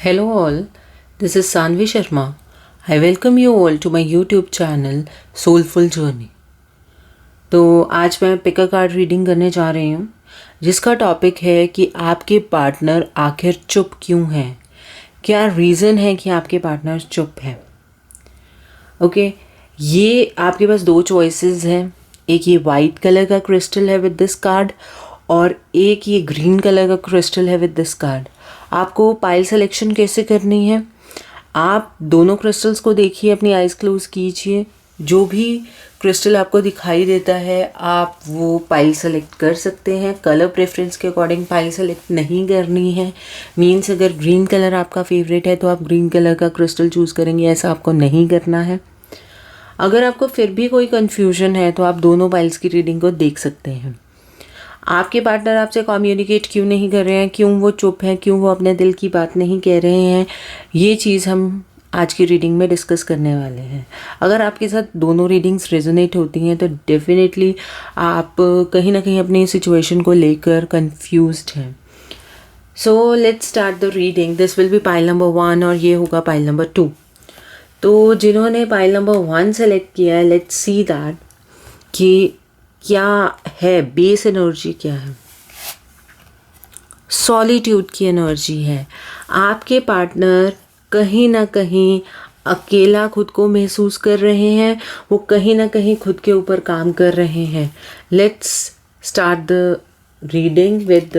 Hello all, this is Sanvi Sharma. I welcome you all to my YouTube channel Soulful Journey. तो आज मैं पिका card reading करने जा रही हूँ जिसका टॉपिक है कि आपके पार्टनर आखिर चुप क्यों हैं, क्या रीज़न है कि आपके पार्टनर चुप हैं। ओके, ये आपके पास दो चॉइसेस हैं, एक ये वाइट कलर का क्रिस्टल है विद दिस कार्ड और एक ये ग्रीन कलर का क्रिस्टल है विद दिस कार्ड। आपको पाइल सिलेक्शन कैसे करनी है, आप दोनों क्रिस्टल्स को देखिए, अपनी आइज़ क्लोज कीजिए, जो भी क्रिस्टल आपको दिखाई देता है आप वो पाइल सेलेक्ट कर सकते हैं। कलर प्रेफरेंस के अकॉर्डिंग पाइल सेलेक्ट नहीं करनी है। मीन्स अगर ग्रीन कलर आपका फेवरेट है तो आप ग्रीन कलर का क्रिस्टल चूज़ करेंगे, ऐसा आपको नहीं करना है। अगर आपको फिर भी कोई कन्फ्यूजन है तो आप दोनों पाइल्स की रीडिंग को देख सकते हैं। आपके पार्टनर आपसे कम्युनिकेट क्यों नहीं कर रहे हैं, क्यों वो चुप हैं, क्यों वो अपने दिल की बात नहीं कह रहे हैं, ये चीज़ हम आज की रीडिंग में डिस्कस करने वाले हैं। अगर आपके साथ दोनों रीडिंग्स रेजोनेट होती हैं तो डेफिनेटली आप कहीं ना कहीं अपनी सिचुएशन को लेकर कंफ्यूज्ड हैं। So let's start the reading. This will be pile number 1 और ये होगा पाइल नंबर 2। तो जिन्होंने पाइल नंबर 1 सेलेक्ट किया है, लेट्स सी दैट कि क्या है, बेस एनर्जी क्या है। सॉलिट्यूड की एनर्जी है। आपके पार्टनर कहीं ना कहीं अकेला खुद को महसूस कर रहे हैं, वो कहीं ना कहीं खुद के ऊपर काम कर रहे हैं। Let's start the reading with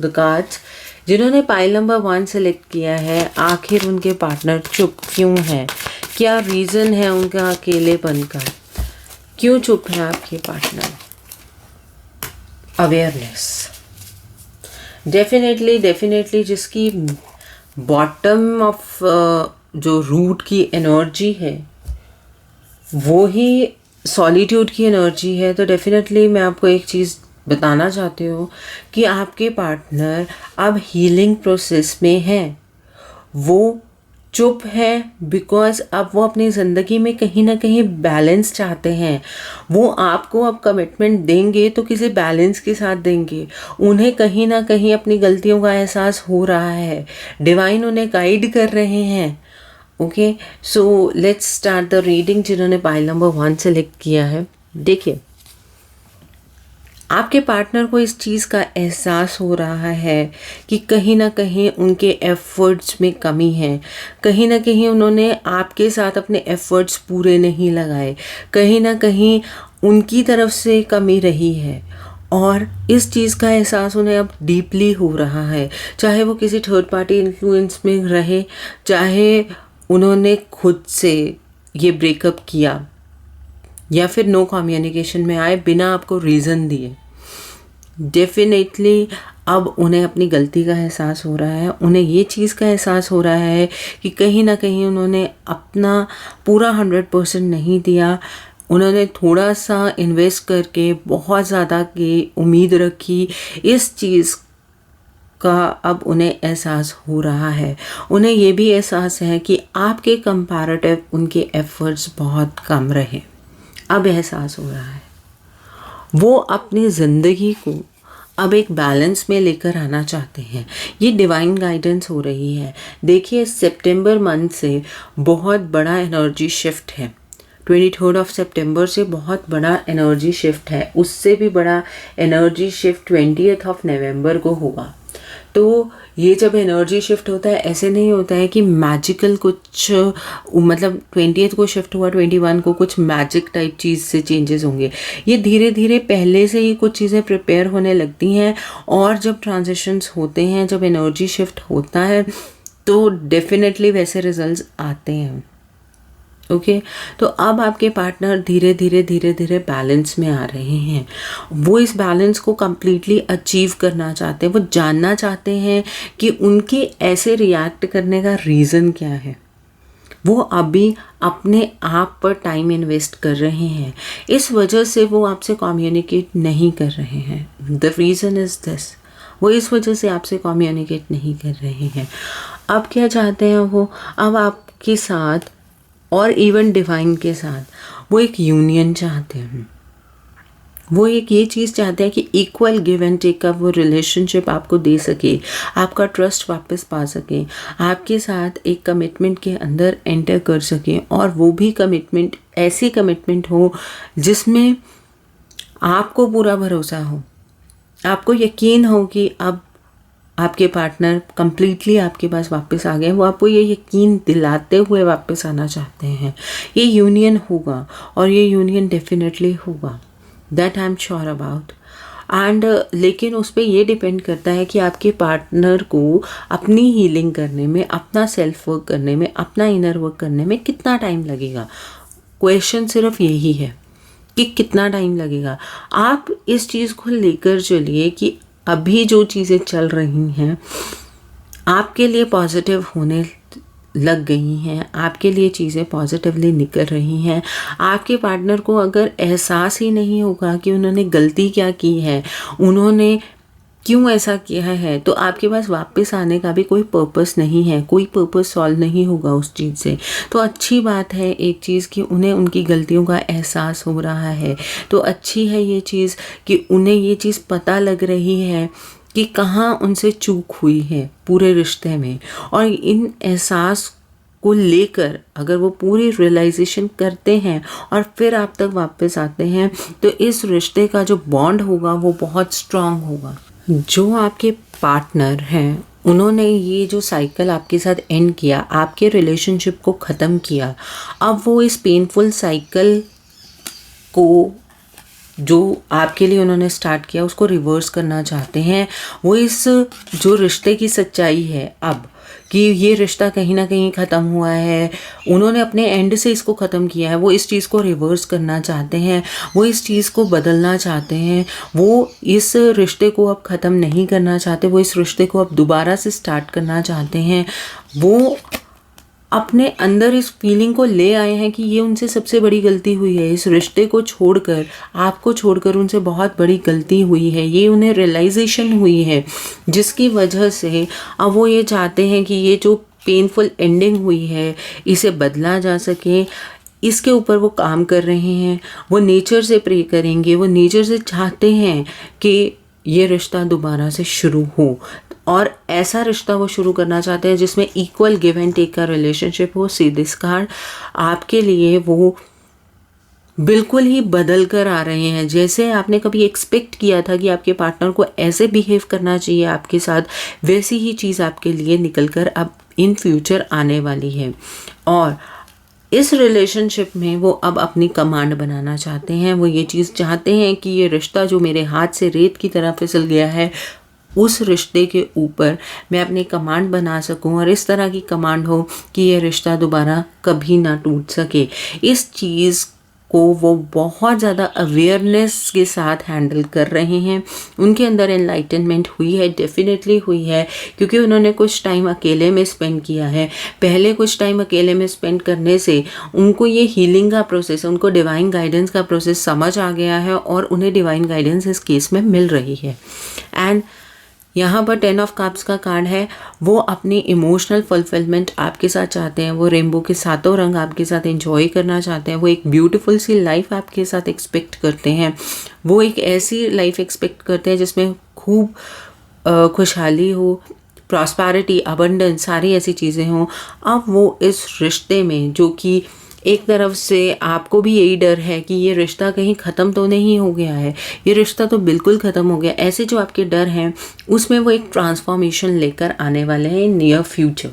the cards. जिन्होंने पाइल नंबर 1 सेलेक्ट किया है, आखिर उनके पार्टनर चुप क्यों हैं, क्या रीज़न है उनका अकेलेपन का, क्यों चुप है आपके पार्टनर। अवेयरनेस, डेफिनेटली जिसकी बॉटम ऑफ जो रूट की एनर्जी है वो ही सॉलिट्यूड की एनर्जी है। तो डेफिनेटली मैं आपको एक चीज़ बताना चाहती हूँ कि आपके पार्टनर अब हीलिंग प्रोसेस में हैं। वो चुप है बिकॉज अब वो अपनी ज़िंदगी में कहीं ना कहीं बैलेंस चाहते हैं। वो आपको अब कमिटमेंट देंगे तो किसी बैलेंस के साथ देंगे। उन्हें कहीं ना कहीं अपनी गलतियों का एहसास हो रहा है, डिवाइन उन्हें गाइड कर रहे हैं। Okay, so let's start the reading. जिन्होंने पाइल नंबर 1 सेलेक्ट किया है, देखिए आपके पार्टनर को इस चीज़ का एहसास हो रहा है कि कहीं ना कहीं उनके एफ़र्ट्स में कमी है, कहीं ना कहीं उन्होंने आपके साथ अपने एफ़र्ट्स पूरे नहीं लगाए, कहीं ना कहीं उनकी तरफ से कमी रही है और इस चीज़ का एहसास उन्हें अब डीपली हो रहा है। चाहे वो किसी थर्ड पार्टी इन्फ्लुएंस में रहे, चाहे उन्होंने खुद से ये ब्रेकअप किया या फिर नो कम्युनिकेशन में आए बिना आपको रीज़न दिए, डेफिनेटली अब उन्हें अपनी गलती का एहसास हो रहा है। उन्हें ये चीज़ का एहसास हो रहा है कि कहीं ना कहीं उन्होंने अपना पूरा 100% नहीं दिया। उन्होंने थोड़ा सा इन्वेस्ट करके बहुत ज़्यादा की उम्मीद रखी, इस चीज़ का अब उन्हें एहसास हो रहा है। उन्हें ये भी एहसास है कि आपके कंपैरेटिव उनके एफ़र्ट्स बहुत कम रहे। अब एहसास हो रहा है वो अपनी ज़िंदगी को अब एक बैलेंस में लेकर आना चाहते हैं। ये डिवाइन गाइडेंस हो रही है। देखिए सितंबर मंथ से बहुत बड़ा एनर्जी शिफ्ट है। 23 सितंबर से बहुत बड़ा एनर्जी शिफ्ट है। उससे भी बड़ा एनर्जी शिफ्ट 20 नवंबर को होगा। तो ये जब एनर्जी शिफ्ट होता है, ऐसे नहीं होता है कि मैजिकल कुछ, मतलब 20 को शिफ्ट हुआ, 21 को कुछ मैजिक टाइप चीज़ से चेंजेस होंगे। ये धीरे धीरे पहले से ही कुछ चीज़ें प्रिपेयर होने लगती हैं और जब ट्रांजिशंस होते हैं, जब एनर्जी शिफ्ट होता है तो डेफिनेटली वैसे रिजल्ट्स आते हैं। ओके, तो अब आपके पार्टनर धीरे धीरे बैलेंस में आ रहे हैं। वो इस बैलेंस को कम्प्लीटली अचीव करना चाहते हैं। वो जानना चाहते हैं कि उनके ऐसे रिएक्ट करने का रीज़न क्या है। वो अभी अपने आप पर टाइम इन्वेस्ट कर रहे हैं, इस वजह से वो आपसे कम्युनिकेट नहीं कर रहे हैं। द रीज़न इज़ दिस, वो इस वजह से आपसे कम्युनिकेट नहीं कर रहे हैं। अब क्या चाहते हैं वो, अब आपके साथ और इवन डिवाइन के साथ वो एक यूनियन चाहते हैं। वो एक ये चीज़ चाहते हैं कि इक्वल गिव एंड टेक का वो रिलेशनशिप आपको दे सके, आपका ट्रस्ट वापस पा सके, आपके साथ एक कमिटमेंट के अंदर एंटर कर सके, और वो भी कमिटमेंट ऐसी कमिटमेंट हो जिसमें आपको पूरा भरोसा हो, आपको यकीन हो कि अब आपके पार्टनर कंप्लीटली आपके पास वापस आ गए, वो आपको ये यकीन दिलाते हुए वापस आना चाहते हैं। ये यूनियन होगा और ये यूनियन डेफिनेटली होगा, that I am sure about. And लेकिन उस पर ये डिपेंड करता है कि आपके पार्टनर को अपनी हीलिंग करने में, अपना सेल्फ वर्क करने में, अपना इनर वर्क करने में कितना टाइम लगेगा। क्वेश्चन सिर्फ यही है कि कितना टाइम लगेगा। आप इस चीज़ को लेकर चलिए कि अभी जो चीज़ें चल रही हैं आपके लिए पॉजिटिव होने लग गई हैं, आपके लिए चीज़ें पॉजिटिवली निकल रही हैं। आपके पार्टनर को अगर एहसास ही नहीं होगा कि उन्होंने गलती क्या की है, उन्होंने क्यों ऐसा किया है, तो आपके पास वापस आने का भी कोई पर्पस नहीं है, कोई पर्पस सॉल्व नहीं होगा उस चीज़ से। तो अच्छी बात है एक चीज़ कि उन्हें उनकी गलतियों का एहसास हो रहा है। तो अच्छी है ये चीज़ कि उन्हें ये चीज़ पता लग रही है कि कहाँ उनसे चूक हुई है पूरे रिश्ते में, और इन एहसास को लेकर अगर वो पूरी रियलाइजेशन करते हैं और फिर आप तक वापस आते हैं, तो इस रिश्ते का जो बॉन्ड होगा वो बहुत स्ट्रांग होगा। जो आपके पार्टनर हैं उन्होंने ये जो साइकिल आपके साथ एंड किया, आपके रिलेशनशिप को ख़त्म किया, अब वो इस पेनफुल साइकिल को जो आपके लिए उन्होंने स्टार्ट किया उसको रिवर्स करना चाहते हैं। वो इस जो रिश्ते की सच्चाई है अब कि ये रिश्ता कहीं ना कहीं ख़त्म हुआ है, उन्होंने अपने एंड से इसको ख़त्म किया है, वो इस चीज़ को रिवर्स करना चाहते हैं, वो इस चीज़ को बदलना चाहते हैं। वो इस रिश्ते को अब ख़त्म नहीं करना चाहते, वो इस रिश्ते को अब दोबारा से स्टार्ट करना चाहते हैं। वो अपने अंदर इस फीलिंग को ले आए हैं कि ये उनसे सबसे बड़ी गलती हुई है, इस रिश्ते को छोड़कर, आपको छोड़कर उनसे बहुत बड़ी गलती हुई है, ये उन्हें रियलाइजेशन हुई है, जिसकी वजह से अब वो ये चाहते हैं कि ये जो पेनफुल एंडिंग हुई है इसे बदला जा सके। इसके ऊपर वो काम कर रहे हैं, वो नेचर से प्रे करेंगे, वो नेचर से चाहते हैं कि ये रिश्ता दोबारा से शुरू हो, और ऐसा रिश्ता वो शुरू करना चाहते हैं जिसमें इक्वल गिव एंड टेक का रिलेशनशिप हो। सी दिस कार्ड आपके लिए वो बिल्कुल ही बदल कर आ रहे हैं। जैसे आपने कभी एक्सपेक्ट किया था कि आपके पार्टनर को ऐसे बिहेव करना चाहिए आपके साथ, वैसी ही चीज़ आपके लिए निकल कर अब इन फ्यूचर आने वाली है। और इस रिलेशनशिप में वो अब अपनी कमांड बनाना चाहते हैं। वो ये चीज़ चाहते हैं कि ये रिश्ता जो मेरे हाथ से रेत की तरह फिसल गया है, उस रिश्ते के ऊपर मैं अपनी कमांड बना सकूं, और इस तरह की कमांड हो कि ये रिश्ता दोबारा कभी ना टूट सके। इस चीज़ को वो बहुत ज़्यादा अवेयरनेस के साथ हैंडल कर रहे हैं। उनके अंदर एनलाइटनमेंट हुई है, डेफिनेटली हुई है, क्योंकि उन्होंने कुछ टाइम अकेले में स्पेंड किया है। पहले कुछ टाइम अकेले में स्पेंड करने से उनको ये हीलिंग का प्रोसेस, उनको डिवाइन गाइडेंस का प्रोसेस समझ आ गया है, और उन्हें डिवाइन गाइडेंस इस केस में मिल रही है। एंड यहाँ पर 10 ऑफ कप्स का कार्ड है। वो अपनी इमोशनल फुलफिलमेंट आपके साथ चाहते हैं, वो रेनबो के सातों रंग आपके साथ एंजॉय करना चाहते हैं, वो एक ब्यूटीफुल सी लाइफ आपके साथ एक्सपेक्ट करते हैं। वो एक ऐसी लाइफ एक्सपेक्ट करते हैं जिसमें खूब खुशहाली हो, प्रॉस्पेरिटी, अबंडेंस, सारी ऐसी चीज़ें हों। अब वो इस रिश्ते में, जो कि एक तरफ से आपको भी यही डर है कि ये रिश्ता कहीं ख़त्म तो नहीं हो गया है, ये रिश्ता तो बिल्कुल ख़त्म हो गया, ऐसे जो आपके डर हैं उसमें वो एक ट्रांसफॉर्मेशन लेकर आने वाले हैं in near future.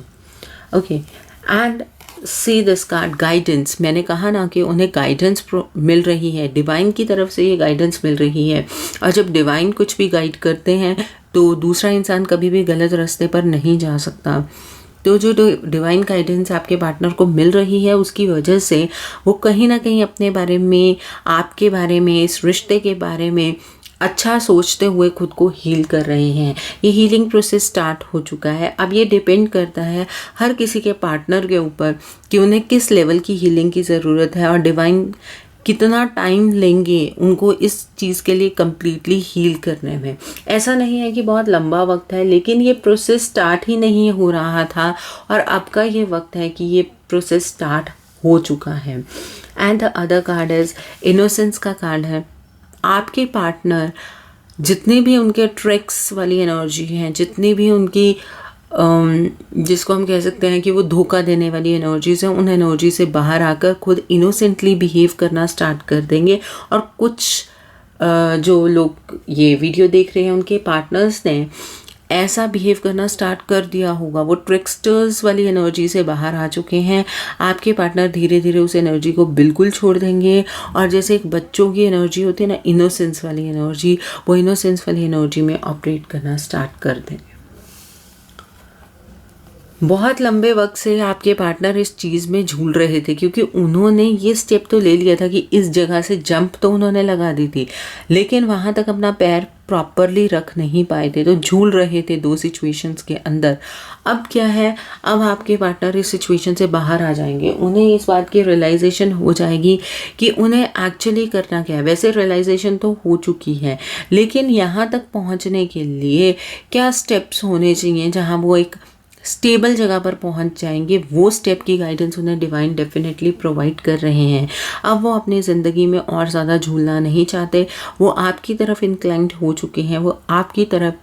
Okay, and see this card guidance. मैंने कहा ना कि उन्हें गाइडेंस मिल रही है, डिवाइन की तरफ से ये गाइडेंस मिल रही है। और जब डिवाइन कुछ भी गाइड करते हैं तो दूसरा इंसान कभी भी गलत रास्ते पर नहीं जा सकता। तो जो डिवाइन गाइडेंस आपके पार्टनर को मिल रही है, उसकी वजह से वो कहीं ना कहीं अपने बारे में, आपके बारे में, इस रिश्ते के बारे में अच्छा सोचते हुए खुद को हील कर रहे हैं। ये हीलिंग प्रोसेस स्टार्ट हो चुका है। अब ये डिपेंड करता है हर किसी के पार्टनर के ऊपर कि उन्हें किस लेवल की हीलिंग की ज़रूरत है, और डिवाइन कितना टाइम लेंगे उनको इस चीज़ के लिए कम्प्लीटली हील करने में। ऐसा नहीं है कि बहुत लंबा वक्त है, लेकिन ये प्रोसेस स्टार्ट ही नहीं हो रहा था, और अब का ये वक्त है कि ये प्रोसेस स्टार्ट हो चुका है। And the other card is innocence का कार्ड है। आपके पार्टनर जितने भी उनके ट्रिक्स वाली एनर्जी हैं, जितनी भी उनकी जिसको हम कह सकते हैं कि वो धोखा देने वाली एनर्जीज हैं, उन एनर्जी से बाहर आकर खुद इनोसेंटली बिहेव करना स्टार्ट कर देंगे। और कुछ जो लोग ये वीडियो देख रहे हैं उनके पार्टनर्स ने ऐसा बिहेव करना स्टार्ट कर दिया होगा, वो ट्रिक्स्टर्स वाली एनर्जी से बाहर आ चुके हैं। आपके पार्टनर धीरे धीरे उस एनर्जी को बिल्कुल छोड़ देंगे और जैसे एक बच्चों की एनर्जी होती है ना, इनोसेंस वाली एनर्जी, वो इनोसेंस वाली एनर्जी में ऑपरेट करना स्टार्ट कर देंगे। बहुत लंबे वक्त से आपके पार्टनर इस चीज़ में झूल रहे थे, क्योंकि उन्होंने ये स्टेप तो ले लिया था कि इस जगह से जंप तो उन्होंने लगा दी थी, लेकिन वहाँ तक अपना पैर प्रॉपरली रख नहीं पाए थे, तो झूल रहे थे दो सिचुएशंस के अंदर। अब क्या है, अब आपके पार्टनर इस सिचुएशन से बाहर आ जाएंगे, उन्हें इस बात की रियलाइजेशन हो जाएगी कि उन्हें एक्चुअली करना क्या है। वैसे रियलाइजेशन तो हो चुकी है, लेकिन यहाँ तक पहुँचने के लिए क्या स्टेप्स होने चाहिए जहाँ वो एक स्टेबल जगह पर पहुंच जाएंगे, वो स्टेप की गाइडेंस उन्हें डिवाइन डेफिनेटली प्रोवाइड कर रहे हैं। अब वो अपनी ज़िंदगी में और ज़्यादा झूलना नहीं चाहते, वो आपकी तरफ इंक्लाइंड हो चुके हैं, वो आपकी तरफ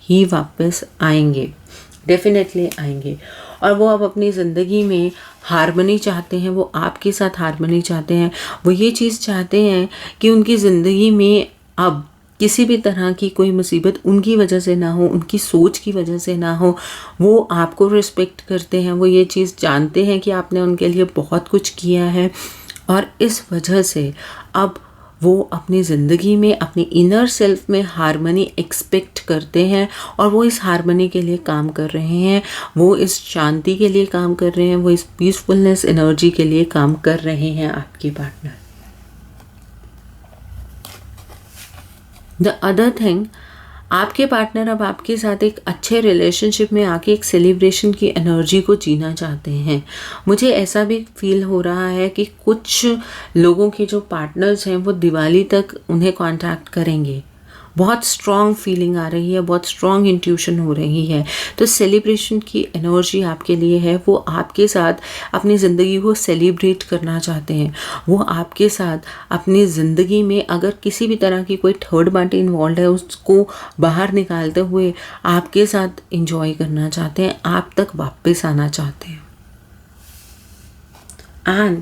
ही वापस आएंगे, डेफिनेटली आएंगे। और वो अब अपनी ज़िंदगी में हार्मनी चाहते हैं, वो आपके साथ हार्मनी चाहते हैं। वो ये चीज़ चाहते हैं कि उनकी ज़िंदगी में अब किसी भी तरह की कोई मुसीबत उनकी वजह से ना हो, उनकी सोच की वजह से ना हो। वो आपको रिस्पेक्ट करते हैं, वो ये चीज़ जानते हैं कि आपने उनके लिए बहुत कुछ किया है, और इस वजह से अब वो अपनी ज़िंदगी में अपनी इनर सेल्फ में हार्मनी एक्सपेक्ट करते हैं, और वो इस हार्मनी के लिए काम कर रहे हैं, वो इस शांति के लिए काम कर रहे हैं, वो इस पीसफुलनेस एनर्जी के लिए काम कर रहे हैं आपके पार्टनर। द अदर थिंग, आपके पार्टनर अब आपके साथ एक अच्छे रिलेशनशिप में आके एक सेलिब्रेशन की एनर्जी को जीना चाहते हैं। मुझे ऐसा भी फील हो रहा है कि कुछ लोगों के जो पार्टनर्स हैं वो दिवाली तक उन्हें कांटेक्ट करेंगे। बहुत स्ट्रॉन्ग फीलिंग आ रही है, बहुत स्ट्रॉन्ग इंट्यूशन हो रही है। तो सेलिब्रेशन की एनर्जी आपके लिए है, वो आपके साथ अपनी ज़िंदगी को सेलिब्रेट करना चाहते हैं। वो आपके साथ अपनी ज़िंदगी में अगर किसी भी तरह की कोई थर्ड पार्टी इन्वॉल्व है, उसको बाहर निकालते हुए आपके साथ एंजॉय करना चाहते हैं, आप तक वापस आना चाहते हैं। And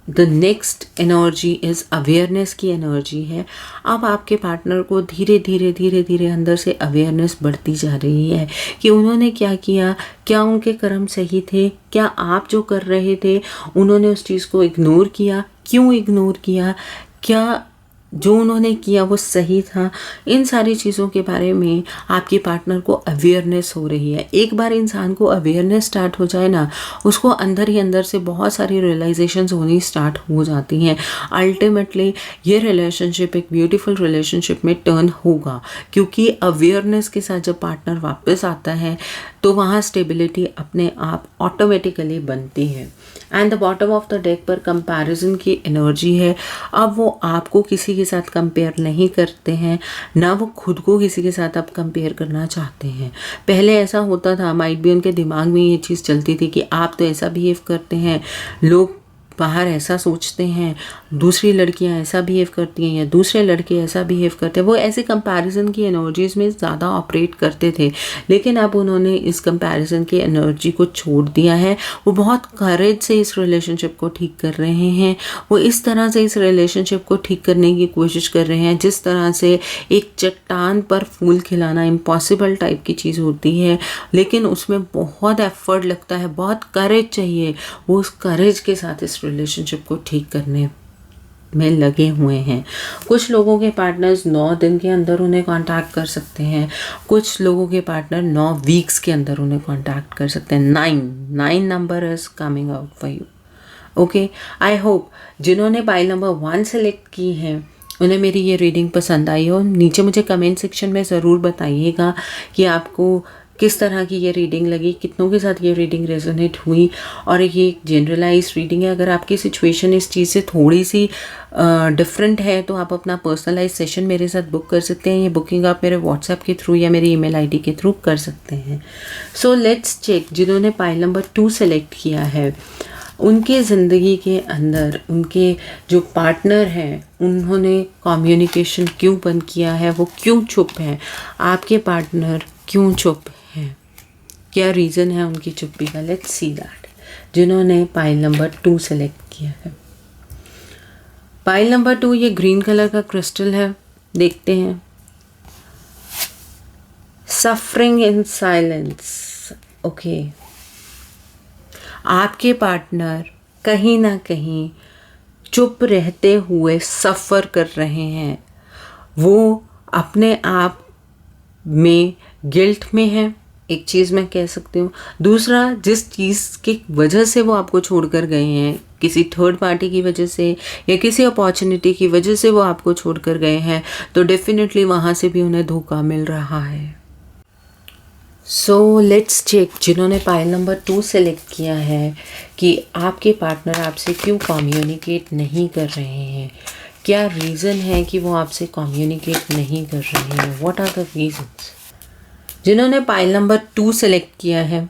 the next energy is awareness की एनर्जी है। अब आपके पार्टनर को धीरे धीरे धीरे धीरे अंदर से अवेयरनेस बढ़ती जा रही है कि उन्होंने क्या किया, क्या उनके कर्म सही थे, क्या आप जो कर रहे थे उन्होंने उस चीज़ को इग्नोर किया, क्यों इग्नोर किया, क्या जो उन्होंने किया वो सही था। इन सारी चीज़ों के बारे में आपके पार्टनर को अवेयरनेस हो रही है। एक बार इंसान को अवेयरनेस स्टार्ट हो जाए ना, उसको अंदर ही अंदर से बहुत सारी रियलाइजेशंस होनी स्टार्ट हो जाती हैं। अल्टीमेटली ये रिलेशनशिप एक ब्यूटीफुल रिलेशनशिप में टर्न होगा, क्योंकि अवेयरनेस के साथ जब पार्टनर वापस आता है तो वहाँ स्टेबिलिटी अपने आप ऑटोमेटिकली बनती है। And the bottom of the deck पर कंपैरिजन की एनर्जी है। अब वो आपको किसी के साथ कंपेयर नहीं करते हैं, ना वो खुद को किसी के साथ अब कंपेयर करना चाहते हैं। पहले ऐसा होता था, माइट भी उनके दिमाग में ये चीज़ चलती थी कि आप तो ऐसा बिहेव करते हैं, लोग बाहर ऐसा सोचते हैं, दूसरी लड़कियां ऐसा बिहेव करती हैं या दूसरे लड़के ऐसा बिहेव करते हैं। वो ऐसे कंपैरिजन की एनर्जीज़ में ज़्यादा ऑपरेट करते थे, लेकिन अब उन्होंने इस कंपैरिजन की एनर्जी को छोड़ दिया है। वो बहुत करेज से इस रिलेशनशिप को ठीक कर रहे हैं। वो इस तरह से इस रिलेशनशिप को ठीक करने की कोशिश कर रहे हैं जिस तरह से एक चट्टान पर फूल खिलाना इम्पॉसिबल टाइप की चीज़ होती है, लेकिन उसमें बहुत एफर्ट लगता है, बहुत करेज चाहिए। वो उस करेज के साथ इस रिलेशनशिप को ठीक करने में लगे हुए हैं। कुछ लोगों के पार्टनर्स 9 दिन के अंदर उन्हें कांटेक्ट कर सकते हैं, कुछ लोगों के पार्टनर 9 वीक्स के अंदर उन्हें कांटेक्ट कर सकते हैं। 9 number is coming out for you. Okay, I hope जिन्होंने पाइल नंबर 1 सेलेक्ट की है उन्हें मेरी ये रीडिंग पसंद आई हो। नीचे मुझे कमेंट सेक्शन में ज़रूर बताइएगा कि आपको किस तरह की ये रीडिंग लगी, कितनों के साथ ये रीडिंग रेजोनेट हुई। और ये एक जनरलाइज रीडिंग है, अगर आपकी सिचुएशन इस चीज़ से थोड़ी सी डिफरेंट है तो आप अपना पर्सनलाइज सेशन मेरे साथ बुक कर सकते हैं। ये बुकिंग आप मेरे व्हाट्सएप के थ्रू या मेरी ईमेल आईडी के थ्रू कर सकते हैं। सो लेट्स चेक, जिन्होंने पाइल नंबर 2 सेलेक्ट किया है, उनके ज़िंदगी के अंदर उनके जो पार्टनर हैं उन्होंने कम्युनिकेशन क्यों बंद किया है, वो क्यों चुप हैं, आपके पार्टनर क्यों चुप हैं, क्या रीज़न है उनकी चुप्पी का। Let's see that. जिन्होंने पाइल नंबर 2 सेलेक्ट किया है, पाइल नंबर 2 ये ग्रीन कलर का क्रिस्टल है। देखते हैं। Suffering in silence. ओके, आपके पार्टनर कहीं ना कहीं चुप रहते हुए सफ़र कर रहे हैं। वो अपने आप में गिल्ट में है, एक चीज़ मैं कह सकती हूँ। दूसरा, जिस चीज़ की वजह से वो आपको छोड़कर गए हैं, किसी थर्ड पार्टी की वजह से या किसी अपॉर्चुनिटी की वजह से वो आपको छोड़कर गए हैं, तो डेफिनेटली वहाँ से भी उन्हें धोखा मिल रहा है। So let's check. जिन्होंने पाइल नंबर 2 सेलेक्ट किया है कि आपके पार्टनर आपसे क्यों कम्युनिकेट नहीं कर रहे हैं, क्या रीज़न है कि वो आपसे कम्युनिकेट नहीं कर रहे हैं, व्हाट आर द रीजंस। जिन्होंने पाइल नंबर 2 सेलेक्ट किया है,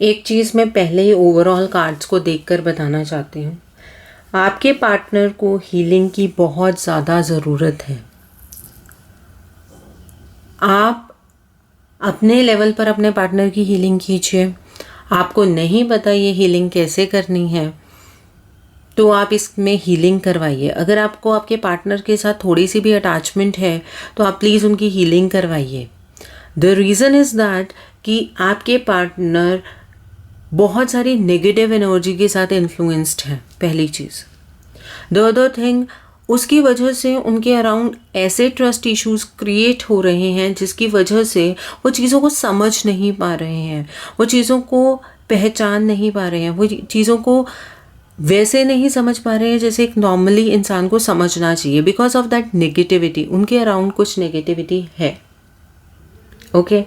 एक चीज़ मैं पहले ही ओवरऑल कार्ड्स को देखकर बताना चाहती हूँ। आपके पार्टनर को हीलिंग की बहुत ज़्यादा ज़रूरत है। आप अपने लेवल पर अपने पार्टनर की हीलिंग कीजिए। आपको नहीं पता ये हीलिंग कैसे करनी है, तो आप इसमें हीलिंग करवाइए। अगर आपको आपके पार्टनर के साथ थोड़ी सी भी अटैचमेंट है तो आप प्लीज़ उनकी हीलिंग करवाइए। द रीज़न इज़ दैट कि आपके पार्टनर बहुत सारी नेगेटिव एनर्जी के साथ इन्फ्लुएंस्ड है, पहली चीज़। द अदर थिंग, उसकी वजह से उनके अराउंड ऐसे ट्रस्ट इश्यूज क्रिएट हो रहे हैं जिसकी वजह से वो चीज़ों को समझ नहीं पा रहे हैं, वो चीज़ों को पहचान नहीं पा रहे हैं, वो चीज़ों को वैसे नहीं समझ पा रहे हैं जैसे एक नॉर्मली इंसान को समझना चाहिए। बिकॉज ऑफ दैट नेगेटिविटी, उनके अराउंड कुछ नेगेटिविटी है। ओके,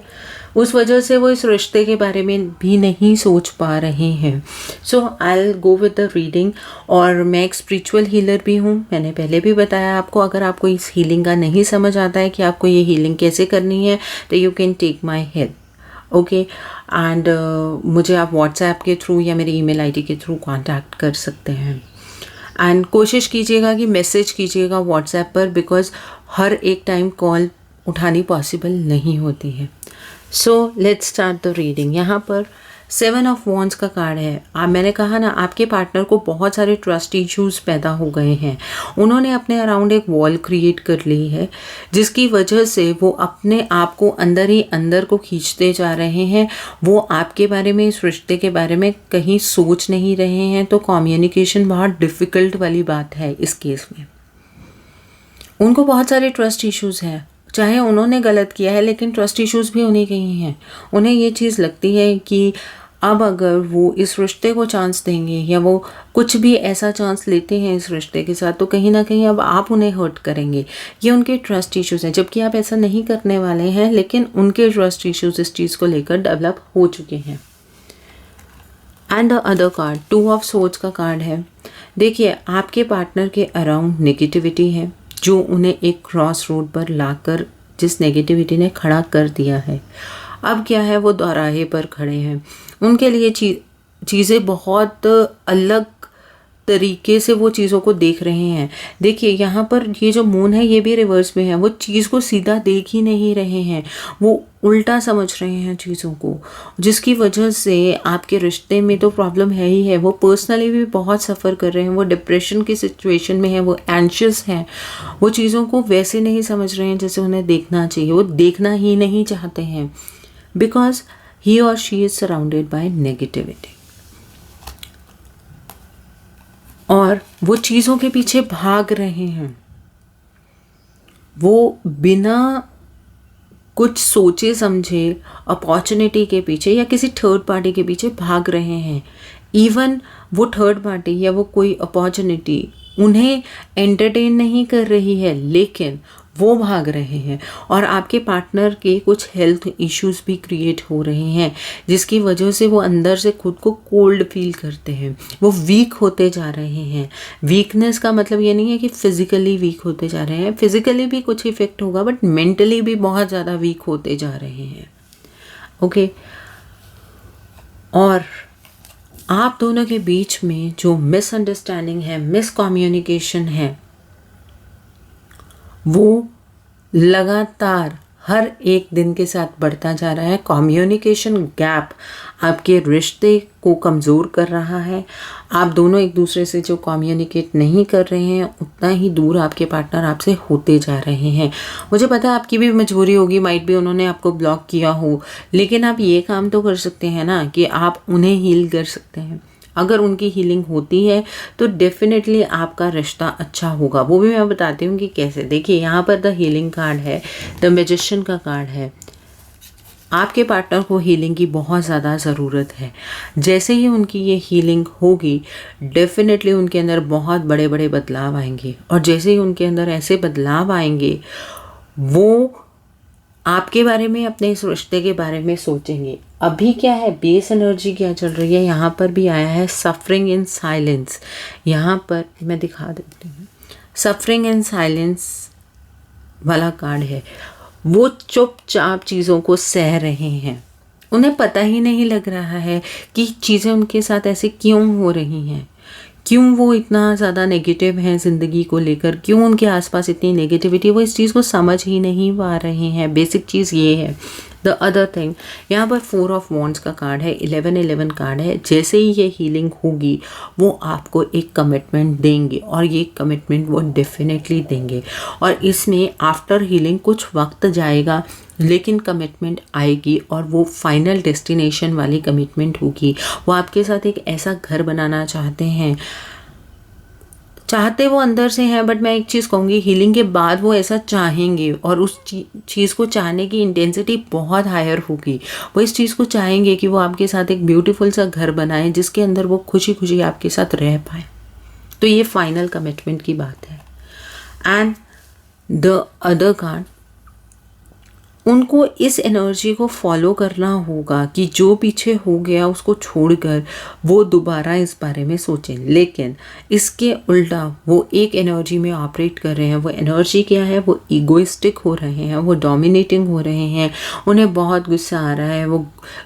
उस वजह से वो इस रिश्ते के बारे में भी नहीं सोच पा रहे हैं। So I will go with the reading. और मैं एक स्पिरिचुअल हीलर भी हूँ, मैंने पहले भी बताया आपको। अगर आपको इस हीलिंग का नहीं समझ आता है कि आपको ये हीलिंग कैसे करनी है, तो you can take my help. Okay, and मुझे आप व्हाट्सएप के थ्रू या मेरी ईमेल आईडी के थ्रू कांटेक्ट कर सकते हैं। एंड कोशिश कीजिएगा कि मैसेज कीजिएगा व्हाट्सएप पर, बिकॉज हर एक टाइम कॉल उठानी पॉसिबल नहीं होती है। So let's start the reading. यहाँ पर 7 ऑफ वॉन्ड्स का कार्ड है। मैंने कहा ना, आपके पार्टनर को बहुत सारे ट्रस्ट इश्यूज पैदा हो गए हैं। उन्होंने अपने अराउंड एक वॉल क्रिएट कर ली है, जिसकी वजह से वो अपने आप को अंदर ही अंदर को खींचते जा रहे हैं। वो आपके बारे में, इस रिश्ते के बारे में कहीं सोच नहीं रहे हैं। तो कम्युनिकेशन बहुत डिफ़िकल्ट वाली बात है इस केस में। उनको बहुत सारे ट्रस्ट इश्यूज हैं, चाहे उन्होंने गलत किया है, लेकिन ट्रस्ट इश्यूज भी उन्हीं के ही हैं। उन्हें ये चीज़ लगती है कि अब अगर वो इस रिश्ते को चांस देंगे या वो कुछ भी ऐसा चांस लेते हैं इस रिश्ते के साथ, तो कहीं ना कहीं अब आप उन्हें हर्ट करेंगे। ये उनके ट्रस्ट इश्यूज हैं, जबकि आप ऐसा नहीं करने वाले हैं, लेकिन उनके ट्रस्ट इश्यूज इस चीज़ को लेकर डेवलप हो चुके हैं। And the other card 2 of swords का कार्ड है। देखिए, आपके पार्टनर के अराउंड नेगेटिविटी है, जो उन्हें एक क्रॉस रोड पर लाकर, जिस नेगेटिविटी ने खड़ा कर दिया है। अब क्या है, वो दोराहे पर खड़े हैं। उनके लिए चीज़ें बहुत अलग तरीके से वो चीज़ों को देख रहे हैं। देखिए, यहाँ पर ये जो मून है ये भी रिवर्स में है। वो चीज़ को सीधा देख ही नहीं रहे हैं, वो उल्टा समझ रहे हैं चीज़ों को, जिसकी वजह से आपके रिश्ते में तो प्रॉब्लम है ही है। वो पर्सनली भी बहुत सफ़र कर रहे हैं, वो डिप्रेशन की सिचुएशन में है, वो एंशियस हैं। वो चीज़ों को वैसे नहीं समझ रहे हैं जैसे उन्हें देखना चाहिए, वो देखना ही नहीं चाहते हैं, बिकॉज ही और she is surrounded by negativity. और वो चीज़ों के पीछे भाग रहे हैं, वो बिना कुछ सोचे समझे अपॉर्चुनिटी के पीछे या किसी थर्ड पार्टी के पीछे भाग रहे हैं। इवन वो थर्ड पार्टी या वो कोई अपॉर्चुनिटी उन्हें एंटरटेन नहीं कर रही है, लेकिन वो भाग रहे हैं। और आपके पार्टनर के कुछ हेल्थ इश्यूज भी क्रिएट हो रहे हैं, जिसकी वजह से वो अंदर से खुद को कोल्ड फील करते हैं, वो वीक होते जा रहे हैं। वीकनेस का मतलब ये नहीं है कि फिज़िकली वीक होते जा रहे हैं, फिज़िकली भी कुछ इफ़ेक्ट होगा, बट मेंटली भी बहुत ज़्यादा वीक होते जा रहे हैं। ओके, और आप दोनों के बीच में जो मिसअंडरस्टैंडिंग है, मिसकम्युनिकेशन है, वो लगातार हर एक दिन के साथ बढ़ता जा रहा है। कम्युनिकेशन गैप आपके रिश्ते को कमज़ोर कर रहा है। आप दोनों एक दूसरे से जो कम्युनिकेट नहीं कर रहे हैं, उतना ही दूर आपके पार्टनर आपसे होते जा रहे हैं। मुझे पता है आपकी भी मजबूरी होगी, माइट भी उन्होंने आपको ब्लॉक किया हो, लेकिन आप ये काम तो कर सकते हैं ना कि आप उन्हें हील कर सकते हैं। अगर उनकी हीलिंग होती है तो डेफिनेटली आपका रिश्ता अच्छा होगा। वो भी मैं बताती हूँ कि कैसे। देखिए, यहाँ पर द हीलिंग कार्ड है, द मैजिशियन का कार्ड है। आपके पार्टनर को हीलिंग की बहुत ज़्यादा ज़रूरत है। जैसे ही उनकी ये हीलिंग होगी, डेफिनेटली उनके अंदर बहुत बड़े बड़े बदलाव आएंगे, और जैसे ही उनके अंदर ऐसे बदलाव आएंगे, वो आपके बारे में, अपने इस रिश्ते के बारे में सोचेंगे। अभी क्या है, बेस एनर्जी क्या चल रही है, यहाँ पर भी आया है सफरिंग इन साइलेंस। यहाँ पर मैं दिखा देती हूँ, सफरिंग इन साइलेंस वाला कार्ड है। वो चुपचाप चीज़ों को सह रहे हैं। उन्हें पता ही नहीं लग रहा है कि चीज़ें उनके साथ ऐसे क्यों हो रही हैं, क्यों वो इतना ज़्यादा नेगेटिव हैं ज़िंदगी को लेकर, क्यों उनके आसपास इतनी नेगेटिविटी। वो इस चीज़ को समझ ही नहीं पा रहे हैं। बेसिक चीज़ ये है। द अदर थिंग, यहाँ पर 4 ऑफ वॉन्ड्स का कार्ड है, 11 कार्ड है। जैसे ही ये हीलिंग होगी, वो आपको एक कमिटमेंट देंगे, और ये कमिटमेंट वो डेफिनेटली देंगे। और इसमें आफ्टर हीलिंग कुछ वक्त जाएगा, लेकिन कमिटमेंट आएगी, और वो फाइनल डेस्टिनेशन वाली कमिटमेंट होगी। वो आपके साथ एक ऐसा घर बनाना चाहते हैं, चाहते वो अंदर से हैं, बट मैं एक चीज़ कहूँगी, हीलिंग के बाद वो ऐसा चाहेंगे, और उस चीज़ को चाहने की इंटेंसिटी बहुत हायर होगी। वो इस चीज़ को चाहेंगे कि वो आपके साथ एक ब्यूटीफुल सा घर बनाएं, जिसके अंदर वो खुशी खुशी आपके साथ रह पाए। तो ये फाइनल कमिटमेंट की बात है। एंड द अदर कार्ड, उनको इस एनर्जी को फॉलो करना होगा कि जो पीछे हो गया उसको छोड़कर वो दोबारा इस बारे में सोचें। लेकिन इसके उल्टा वो एक एनर्जी में ऑपरेट कर रहे हैं। वो एनर्जी क्या है, वो ईगोइस्टिक हो रहे हैं, वो डोमिनेटिंग हो रहे हैं, उन्हें बहुत गुस्सा आ रहा है, वो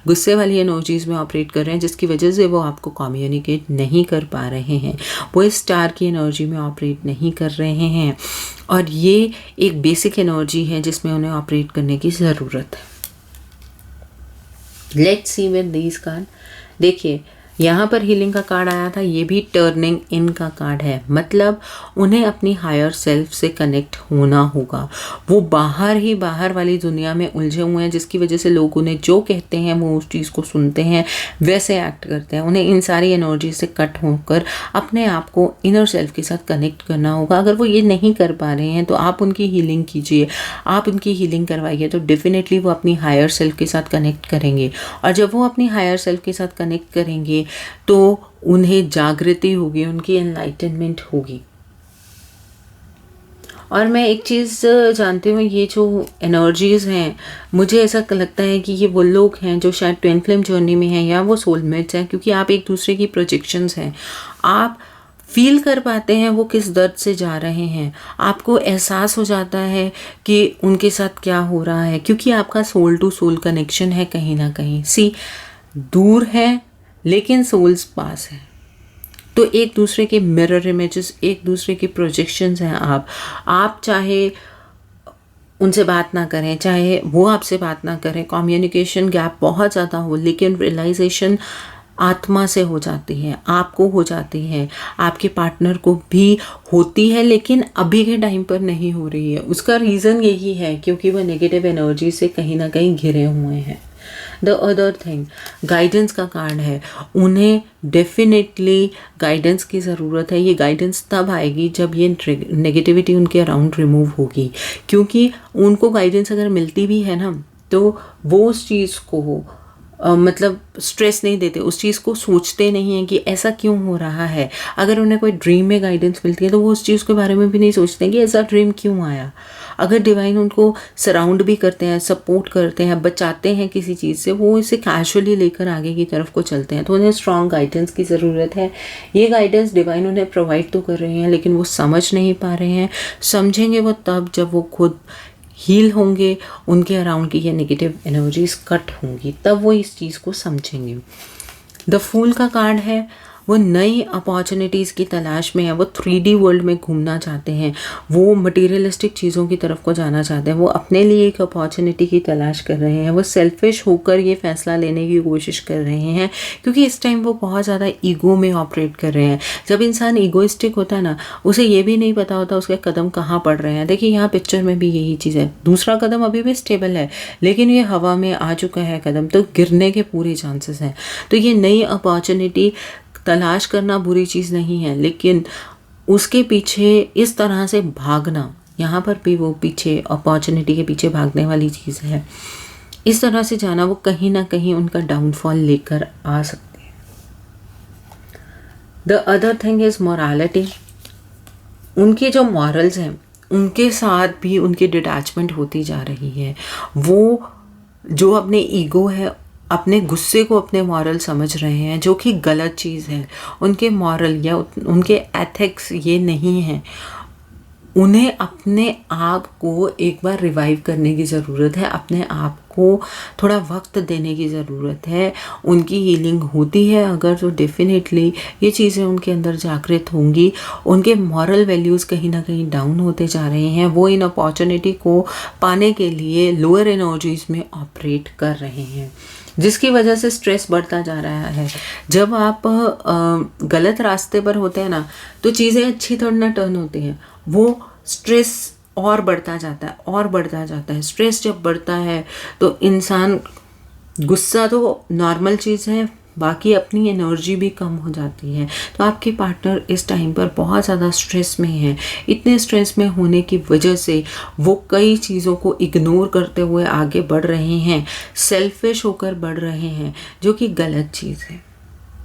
गुस्से वाली एनर्जीज़ में ऑपरेट कर रहे हैं, जिसकी वजह से वो आपको कम्युनिकेट नहीं कर पा रहे हैं। वो इस स्टार की एनर्जी में ऑपरेट नहीं कर रहे हैं, और ये एक बेसिक एनर्जी है जिसमें उन्हें ऑपरेट करने की ज़रूरत है। Let's see with these card. देखिए, यहाँ पर हीलिंग का कार्ड आया था, ये भी टर्निंग इन का कार्ड है। मतलब उन्हें अपनी हायर सेल्फ से कनेक्ट होना होगा। वो बाहर वाली दुनिया में उलझे हुए हैं, जिसकी वजह से लोग उन्हें जो कहते हैं वो उस चीज़ को सुनते हैं, वैसे एक्ट करते हैं। उन्हें इन सारी एनर्जी से कट होकर अपने आप को इनर सेल्फ के साथ कनेक्ट करना होगा। अगर वो ये नहीं कर पा रहे हैं तो आप उनकी हीलिंग कीजिए, आप उनकी हीलिंग करवाइए, तो डेफिनेटली वो अपनी हायर सेल्फ के साथ कनेक्ट करेंगे। और जब वो अपनी हायर सेल्फ के साथ कनेक्ट करेंगे तो उन्हें जागृति होगी, उनकी एनलाइटनमेंट होगी। और मैं एक चीज़ जानती हूँ, ये जो एनर्जीज़ हैं, मुझे ऐसा लगता है कि ये वो लोग हैं जो शायद ट्विन फ्लेम जर्नी में हैं, या वो सोलमेट्स हैं, क्योंकि आप एक दूसरे की प्रोजेक्शंस हैं। आप फील कर पाते हैं वो किस दर्द से जा रहे हैं, आपको एहसास हो जाता है कि उनके साथ क्या हो रहा है, क्योंकि आपका सोल टू सोल कनेक्शन है कहीं ना कहीं। दूर है लेकिन सोल्स पास है, तो एक दूसरे के मिरर इमेजेस, एक दूसरे की प्रोजेक्शंस हैं। आप चाहे उनसे बात ना करें, चाहे वो आपसे बात ना करें, कम्युनिकेशन गैप बहुत ज़्यादा हो, लेकिन रियलाइजेशन आत्मा से हो जाती है, आपको हो जाती है, आपके पार्टनर को भी होती है, लेकिन अभी के टाइम पर नहीं हो रही है। उसका रीज़न यही है क्योंकि वह नेगेटिव एनर्जी से कहीं ना कहीं घिरे हुए हैं। द अदर थिंग, गाइडेंस का कार्ड है। उन्हें डेफिनेटली गाइडेंस की ज़रूरत है। ये गाइडेंस तब आएगी जब ये नेगेटिविटी उनके अराउंड रिमूव होगी, क्योंकि उनको गाइडेंस अगर मिलती भी है ना, तो वो उस चीज़ को मतलब स्ट्रेस नहीं देते, उस चीज़ को सोचते नहीं हैं कि ऐसा क्यों हो रहा है। अगर उन्हें कोई ड्रीम में गाइडेंस मिलती है तो वो उस चीज़ के बारे में भी नहीं सोचते कि ऐसा ड्रीम क्यों आया। अगर डिवाइन उनको सराउंड भी करते हैं, सपोर्ट करते हैं, बचाते हैं किसी चीज़ से, वो इसे कैजुअली लेकर आगे की तरफ को चलते हैं। तो उन्हें स्ट्रॉन्ग गाइडेंस की ज़रूरत है। ये गाइडेंस डिवाइन उन्हें प्रोवाइड तो कर रहे हैं, लेकिन वो समझ नहीं पा रहे हैं। समझेंगे वो तब जब वो खुद हील होंगे, उनके अराउंड की ये नेगेटिव एनर्जीज कट होंगी, तब वो इस चीज़ को समझेंगे। द फूल का कार्ड है, वो नई अपॉर्चुनिटीज़ की तलाश में है, वो 3D वर्ल्ड में घूमना चाहते हैं, वो मटेरियलिस्टिक चीज़ों की तरफ को जाना चाहते हैं, वो अपने लिए एक अपॉर्चुनिटी की तलाश कर रहे हैं, वो सेल्फिश होकर ये फैसला लेने की कोशिश कर रहे हैं, क्योंकि इस टाइम वो बहुत ज़्यादा ईगो में ऑपरेट कर रहे हैं। जब इंसान ईगोइस्टिक होता है ना, उसे ये भी नहीं पता होता उसके कदम कहाँ पड़ रहे हैं। देखिए यहाँ पिक्चर में भी यही चीज़ है, दूसरा कदम अभी भी स्टेबल है, लेकिन ये हवा में आ चुका है कदम, तो गिरने के पूरे चांसेस हैं। तो ये नई अपॉर्चुनिटी तलाश करना बुरी चीज़ नहीं है, लेकिन उसके पीछे इस तरह से भागना, यहाँ पर भी वो पीछे अपॉर्चुनिटी के पीछे भागने वाली चीज़ है, इस तरह से जाना वो कहीं ना कहीं उनका डाउनफॉल लेकर आ सकते हैं। The other thing is morality. उनके जो मॉरल्स हैं उनके साथ भी उनकी डिटैचमेंट होती जा रही है। वो जो अपने ईगो है, अपने गुस्से को अपने मॉरल समझ रहे हैं, जो कि गलत चीज़ है। उनके मॉरल या उनके एथिक्स ये नहीं है। उन्हें अपने आप को एक बार रिवाइव करने की ज़रूरत है, अपने आप को थोड़ा वक्त देने की ज़रूरत है। उनकी हीलिंग होती है अगर, तो डेफिनेटली ये चीज़ें उनके अंदर जागृत होंगी। उनके मॉरल वैल्यूज़ कहीं ना कहीं डाउन होते जा रहे हैं। वो इन अपॉर्चुनिटी को पाने के लिए लोअर एनर्जीज़ में ऑपरेट कर रहे हैं, जिसकी वजह से स्ट्रेस बढ़ता जा रहा है। जब आप गलत रास्ते पर होते हैं ना, तो चीज़ें अच्छी थोड़ी ना टर्न होती हैं, वो स्ट्रेस और बढ़ता जाता है और बढ़ता जाता है। स्ट्रेस जब बढ़ता है तो इंसान, गुस्सा तो नॉर्मल चीज़ है, बाकी अपनी एनर्जी भी कम हो जाती है। तो आपके पार्टनर इस टाइम पर बहुत ज़्यादा स्ट्रेस में है। इतने स्ट्रेस में होने की वजह से वो कई चीज़ों को इग्नोर करते हुए आगे बढ़ रहे हैं, सेल्फिश होकर बढ़ रहे हैं, जो कि गलत चीज़ है।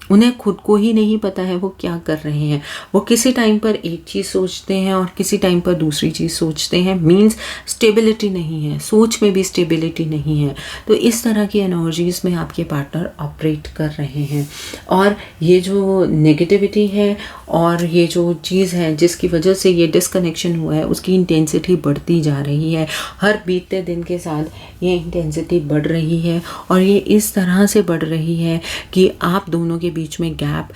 उन्हें खुद को ही नहीं पता है वो क्या कर रहे हैं। वो किसी टाइम पर एक चीज़ सोचते हैं और किसी टाइम पर दूसरी चीज़ सोचते हैं। मीन्स स्टेबिलिटी नहीं है, सोच में भी स्टेबिलिटी नहीं है। तो इस तरह की एनर्जीज़ में आपके पार्टनर ऑपरेट कर रहे हैं। और ये जो नेगेटिविटी है और ये जो चीज़ है जिसकी वजह से ये डिसकनेक्शन हुआ है, उसकी इंटेंसिटी बढ़ती जा रही है। हर बीतते दिन के साथ ये इंटेंसिटी बढ़ रही है, और ये इस तरह से बढ़ रही है कि आप दोनों के बीच में गैप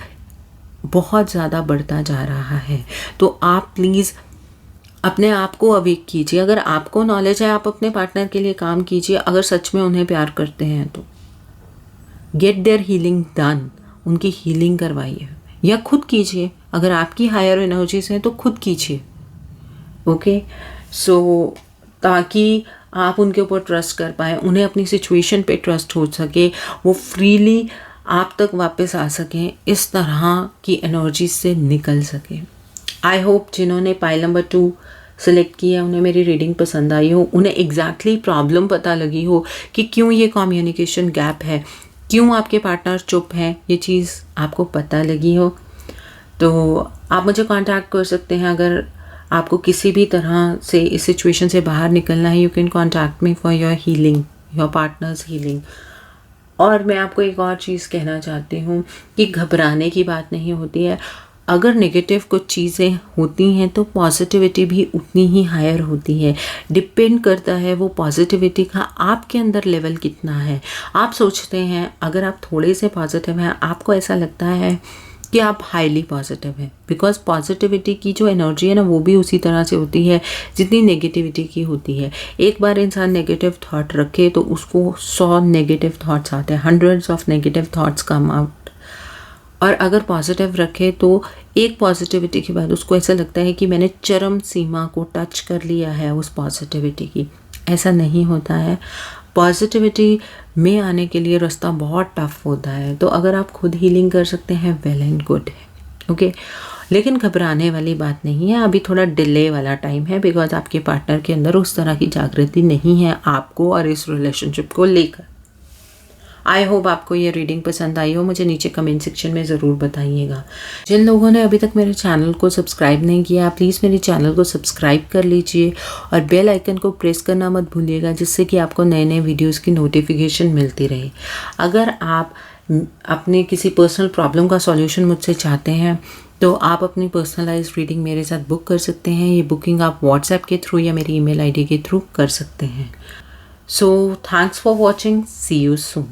बहुत ज़्यादा बढ़ता जा रहा है। तो आप प्लीज़ अपने आप को अवेक कीजिए। अगर आपको नॉलेज है, आप अपने पार्टनर के लिए काम कीजिए। अगर सच में उन्हें प्यार करते हैं तो गेट देयर हीलिंग डन, उनकी हीलिंग करवाइए, या खुद कीजिए। अगर आपकी हायर एनर्जीज हैं तो खुद कीजिए। ओके, सो ताकि आप उनके ऊपर ट्रस्ट कर पाएँ, उन्हें अपनी सिचुएशन पे ट्रस्ट हो सके, वो फ्रीली आप तक वापस आ सकें, इस तरह की एनर्जी से निकल सकें। आई होप जिन्होंने पाइल नंबर 2 सेलेक्ट किया उन्हें मेरी रीडिंग पसंद आई हो, उन्हें एग्जैक्टली प्रॉब्लम पता लगी हो कि क्यों ये कम्युनिकेशन गैप है, क्यों आपके पार्टनर चुप हैं, ये चीज़ आपको पता लगी हो। तो आप मुझे कांटेक्ट कर सकते हैं। अगर आपको किसी भी तरह से इस सिचुएशन से बाहर निकलना है, you can contact me for your healing, your partners healing. और मैं आपको एक और चीज़ कहना चाहती हूँ कि घबराने की बात नहीं होती है। अगर नेगेटिव कुछ चीज़ें होती हैं तो पॉजिटिविटी भी उतनी ही हायर होती है। डिपेंड करता है वो पॉजिटिविटी का आपके अंदर लेवल कितना है। आप सोचते हैं अगर आप थोड़े से पॉजिटिव हैं, आपको ऐसा लगता है कि आप हाईली पॉजिटिव हैं, बिकॉज पॉजिटिविटी की जो एनर्जी है ना, वो भी उसी तरह से होती है जितनी नेगेटिविटी की होती है। एक बार इंसान नेगेटिव थॉट रखे तो उसको 100 नेगेटिव थॉट्स आते हैं, hundreds of negative thoughts come out. और अगर पॉजिटिव रखे तो एक पॉजिटिविटी के बाद उसको ऐसा लगता है कि मैंने चरम सीमा को टच कर लिया है उस पॉजिटिविटी की। ऐसा नहीं होता है। पॉजिटिविटी में आने के लिए रास्ता बहुत टफ होता है। तो अगर आप खुद हीलिंग कर सकते हैं, वेल एंड गुड है। ओके, लेकिन घबराने वाली बात नहीं है। अभी थोड़ा डिले वाला टाइम है, बिकॉज आपके पार्टनर के अंदर उस तरह की जागृति नहीं है आपको और इस रिलेशनशिप को लेकर। आई होप आपको ये रीडिंग पसंद आई हो। मुझे नीचे कमेंट सेक्शन में ज़रूर बताइएगा। जिन लोगों ने अभी तक मेरे चैनल को सब्सक्राइब नहीं किया, प्लीज़ मेरे चैनल को सब्सक्राइब कर लीजिए और बेल आइकन को प्रेस करना मत भूलिएगा, जिससे कि आपको नए नए वीडियोज़ की नोटिफिकेशन मिलती रहे। अगर आप अपने किसी पर्सनल प्रॉब्लम का सॉल्यूशन मुझसे चाहते हैं तो आप अपनी पर्सनलाइज्ड रीडिंग मेरे साथ बुक कर सकते हैं। ये बुकिंग आप व्हाट्सएप के थ्रू या मेरी ईमेल आईडी के थ्रू कर सकते हैं। So thanks for watching, see you soon.